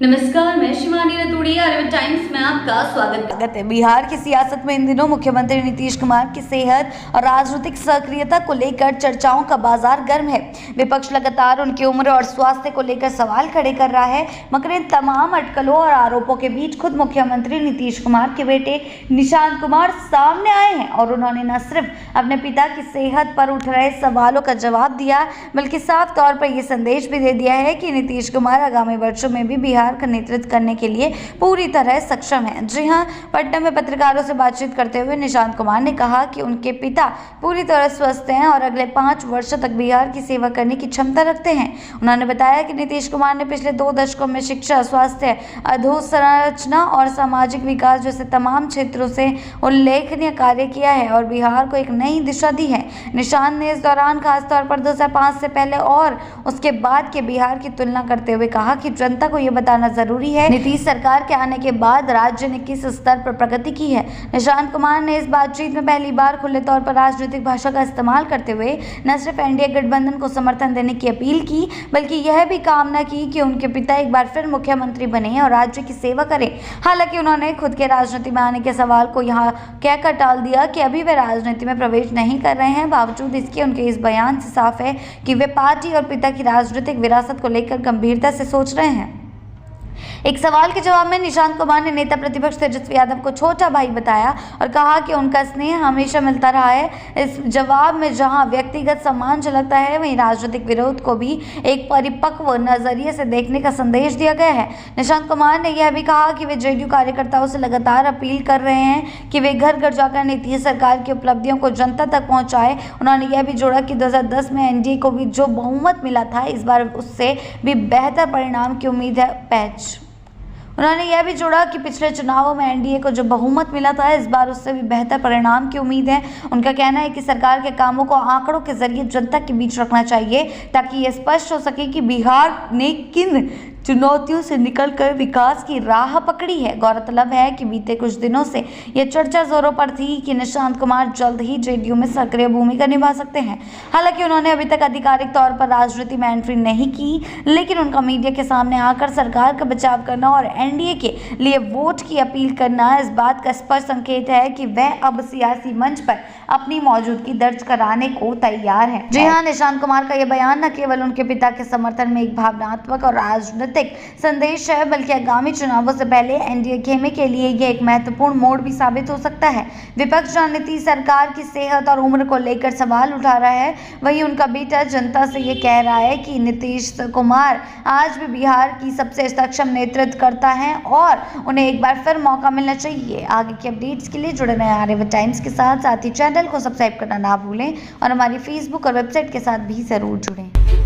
नमस्कार, मैं शिवानी रतूड़ी, आर्यभट्ट टाइम्स में आपका स्वागत है। बिहार की सियासत में इन दिनों मुख्यमंत्री नीतीश कुमार की सेहत और राजनीतिक सक्रियता को लेकर चर्चाओं का बाजार गर्म है। विपक्ष लगातार उनकी उम्र और स्वास्थ्य को लेकर सवाल खड़े कर रहा है, मगर इन तमाम अटकलों और आरोपों के बीच खुद मुख्यमंत्री नीतीश कुमार के बेटे निशांत कुमार सामने आए हैं और उन्होंने न सिर्फ अपने पिता की सेहत पर उठ रहे सवालों का जवाब दिया, बल्कि साफ तौर पर यह संदेश भी दे दिया है कि नीतीश कुमार आगामी वर्षों में भी बिहार का नेतृत्व करने के लिए पूरी तरह सक्षम है। जी हां, पटना में पत्रकारों से बातचीत करते हुए निशांत कुमार ने कहा कि उनके पिता पूरी तरह स्वस्थ हैं और अगले 5 वर्षों तक बिहार की सेवा करने की क्षमता रखते हैं। उन्होंने बताया कि नीतीश कुमार ने पिछले 2 दशकों में शिक्षा, स्वास्थ्य, अधोसंरचना और सामाजिक विकास जैसे तमाम क्षेत्रों से उल्लेखनीय कार्य किया है और बिहार को एक नई दिशा दी है। निशांत ने इस दौरान खासतौर पर 2005 से पहले और उसके बाद के बिहार की तुलना करते हुए कहा कि जनता को यह बताना जरूरी है नीतीश सरकार के आने के बाद राज्य ने किस स्तर पर प्रगति की है। निशांत कुमार ने इस बातचीत में पहली बार खुले तौर पर राजनीतिक भाषा का इस्तेमाल करते हुए न सिर्फ एनडीए गठबंधन को समर्थन देने की अपील की, बल्कि यह भी कामना की कि उनके पिता एक बार फिर मुख्यमंत्री बने और राज्य की सेवा करें। हालांकि उन्होंने खुद के राजनीति में आने के सवाल को यहाँ कहकर टाल दिया कि अभी वे राजनीति में प्रवेश नहीं कर रहे हैं। बावजूद इसके उनके इस बयान से साफ है कि वे पार्टी और पिता की राजनीतिक विरासत को लेकर गंभीरता से सोच रहे हैं। एक सवाल के जवाब में निशांत कुमार ने नेता प्रतिपक्ष तेजस्वी यादव को छोटा भाई बताया और कहा कि उनका स्नेह हमेशा मिलता रहा है। इस जवाब में जहां व्यक्तिगत सम्मान झलकता है, वहीं राजनीतिक विरोध को भी एक परिपक्व नजरिए से देखने का संदेश दिया गया है। निशांत कुमार ने यह भी कहा कि वे जेडीयू कार्यकर्ताओं से लगातार अपील कर रहे हैं कि वे घर घर जाकर नीतीश सरकार की उपलब्धियों को जनता तक पहुंचाए। उन्होंने यह भी जोड़ा कि 2010 में एनडीए को भी जो बहुमत मिला था, इस बार उससे भी बेहतर परिणाम की उम्मीद है। उन्होंने यह भी जोड़ा कि पिछले चुनावों में एनडीए को जो बहुमत मिला था, इस बार उससे भी बेहतर परिणाम की उम्मीद है। उनका कहना है कि सरकार के कामों को आंकड़ों के जरिए जनता के बीच रखना चाहिए ताकि यह स्पष्ट हो सके कि बिहार ने किन चुनौतियों से निकलकर विकास की राह पकड़ी है। गौरतलब है कि बीते कुछ दिनों से यह चर्चा जोरों पर थी कि निशांत कुमार जल्द ही जेडीयू में सक्रिय भूमिका निभा सकते हैं। हालांकि उन्होंने अभी तक आधिकारिक तौर पर राजनीति में एंट्री नहीं की, लेकिन उनका मीडिया के सामने आकर सरकार का बचाव करना और एनडीए के लिए वोट की अपील करना इस बात का स्पष्ट संकेत है कि वह अब सियासी मंच पर अपनी मौजूदगी दर्ज कराने को तैयार है। जी हाँ, निशांत कुमार का यह बयान न केवल उनके पिता के समर्थन में एक भावनात्मक और राजनीतिक संदेश है, बल्कि आगामी चुनावों से पहले एनडीए खेमे के लिए यह एक महत्वपूर्ण मोड़ भी साबित हो सकता है। विपक्ष जहां नीतीश सरकार की सेहत और उम्र को लेकर सवाल उठा रहा है, वहीं उनका बेटा जनता से यह कह रहा है कि नीतीश कुमार आज भी बिहार की सबसे सक्षम नेतृत्व करता है और उन्हें एक बार फिर मौका मिलना चाहिए। आगे की अपडेट्स के लिए जुड़े रहें आर्यभट्ट टाइम्स के साथ ही चैनल को सब्सक्राइब करना ना भूलें और हमारी फेसबुक और वेबसाइट के साथ भी जरूर जुड़ें।